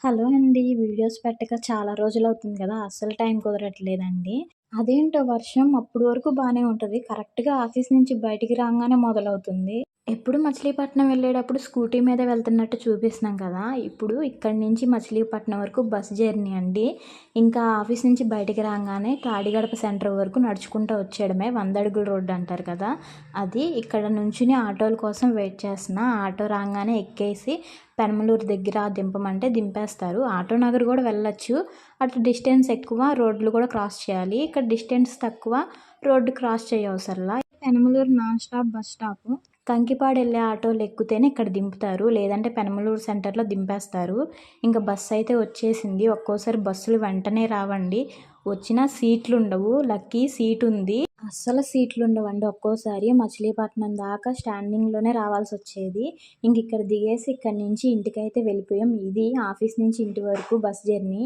Hello అండి. Videos పెట్టక చాలా రోజులవుతుంది కదా! అస్సలు టైం కుదరట్లేదండి. అదేంటో వర్షం అప్పటి వరకు బానే ఉంటది. కరెక్ట్‌గా ఆఫీస్ నుంచి బయటికి రాంగానే మొదలవుతుంది. ఎప్పుడు మచిలీపట్నం వెళ్ళేటప్పుడు స్కూటీ మీద వెళ్తున్నట్టు చూపిస్తున్నాం కదా! ఇప్పుడు ఇక్కడి నుంచి మచిలీపట్నం వరకు బస్ జర్నీ అండి. ఇంకా ఆఫీస్ నుంచి బయటికి రాంగానే తాడిగడప సెంటర్ వరకు నడుచుకుంటూ వచ్చేయడమే. 100 అడుగుల రోడ్డు అంటారు కదా! అది. ఇక్కడ నుంచుని ఆటోల కోసం వెయిట్ చేస్తున్నా. ఆటో రాంగానే ఎక్కేసి పెనమలూరు దగ్గర దింపమంటే దింపేస్తారు. ఆటో నగర్ కూడా వెళ్ళొచ్చు. అటు డిస్టెన్స్ ఎక్కువ, రోడ్లు కూడా క్రాస్ చేయాలి. ఇక్కడ డిస్టెన్స్ తక్కువ, రోడ్డు క్రాస్ చేయవసరంలా. Penamaluru non stop bus stop. Kankipadu వెళ్ళే ఆటోలు ఎక్కితేనే ఇక్కడ దింపుతారు. లేదంటే పెనమలూరు సెంటర్‌లో దింపేస్తారు. ఇంక బస్సు అయితే వచ్చేసింది. ఒక్కోసారి బస్సులు వెంటనే రావండి. వచ్చినా సీట్లుండవు. లక్కీ సీటుంది. అస్సలు సీట్లుండవండి ఒక్కోసారి. మచిలీపట్నం దాకా స్టాండింగ్‌లోనే రావాల్సొచ్చేది. ఇంక ఇక్కడ దిగేసి ఇక్కడి నుంచి ఇంటికైతే వెళ్ళిపోయాం. ఇది ఆఫీస్ నుంచి ఇంటి వరకు బస్ జర్నీ.